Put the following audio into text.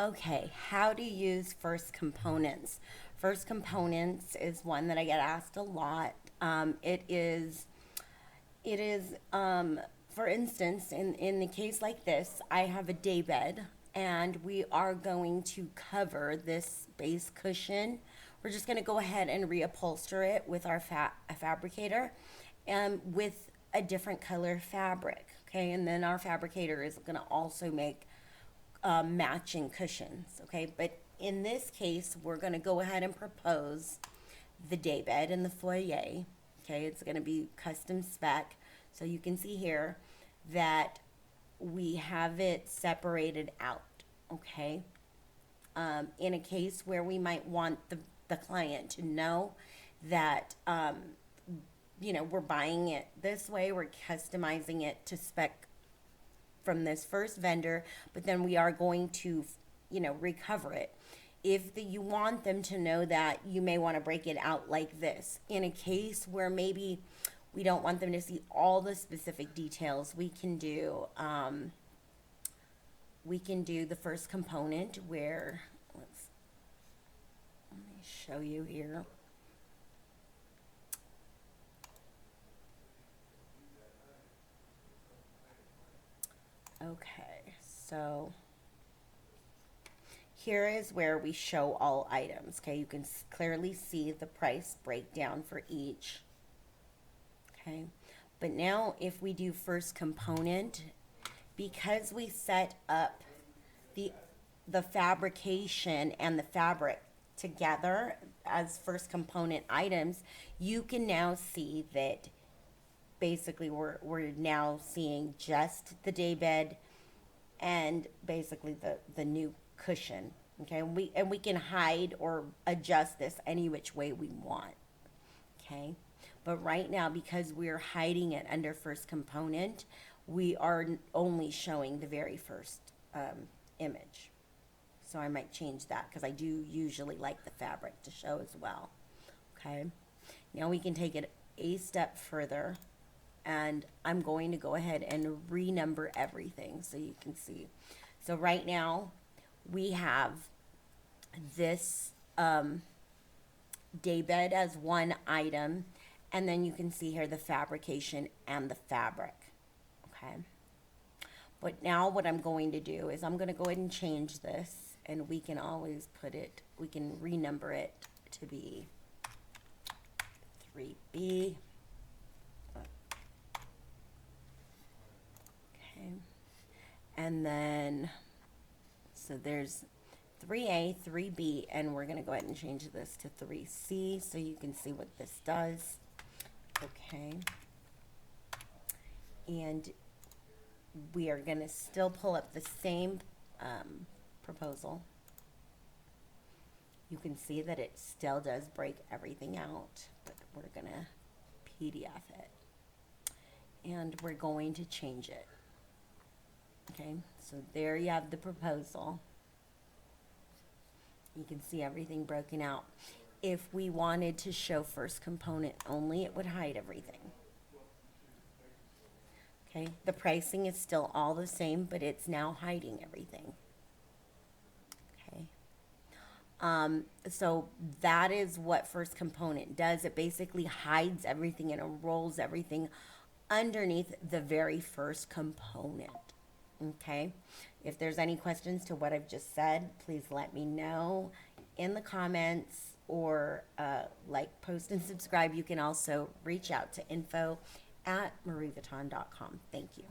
Okay, how to use first components. First components is one that I get asked a lot. It is, for instance, in the case like this, I have a day bed and we are going to cover this base cushion. We're just going to go ahead and reupholster it with our fabricator and with a different color fabric. Okay, and then our fabricator is going to also make matching cushions. Okay, but in this case, we're going to go ahead and propose the daybed in the foyer. Okay, it's going to be custom spec. So you can see here that we have it separated out. Okay, in a case where we might want the client to know that we're buying it this way, we're customizing it to spec from this first vendor, but then we are going to, recover it. If you want them to know that, you may want to break it out like this. In a case where maybe we don't want them to see all the specific details, we can do the first component where, let me show you here. Okay, so here is where we show all items. Okay, you can clearly see the price breakdown for each. Okay, but now if we do first component, because we set up the fabrication and the fabric together as first component items, you can now see that basically we're now seeing just the daybed and basically the new cushion. Okay, and we can hide or adjust this any which way we want. Okay, but right now, because we're hiding it under first component, we are only showing the very first image. So I might change that because I do usually like the fabric to show as well. Okay, now we can take it a step further, and I'm going to go ahead and renumber everything so you can see. So right now we have this daybed as one item, and then you can see here the fabrication and the fabric. Okay, but now what I'm going to do is I'm going to go ahead and change this, and we can always we can renumber it to be 3B. Okay, and then so there's 3A, 3B, and we're going to go ahead and change this to 3C so you can see what this does. Okay, and we are going to still pull up the same proposal. You can see that it still does break everything out, but we're going to PDF it, and we're going to change it. Okay, so there you have the proposal. You can see everything broken out. If we wanted to show first component only, it would hide everything. Okay, the pricing is still all the same, but it's now hiding everything. Okay, so that is what first component does. It basically hides everything and it rolls everything underneath the very first component. Okay, if there's any questions to what I've just said, please let me know in the comments, or like, post, and subscribe. You can also reach out to info@mareevuitton.com. Thank you.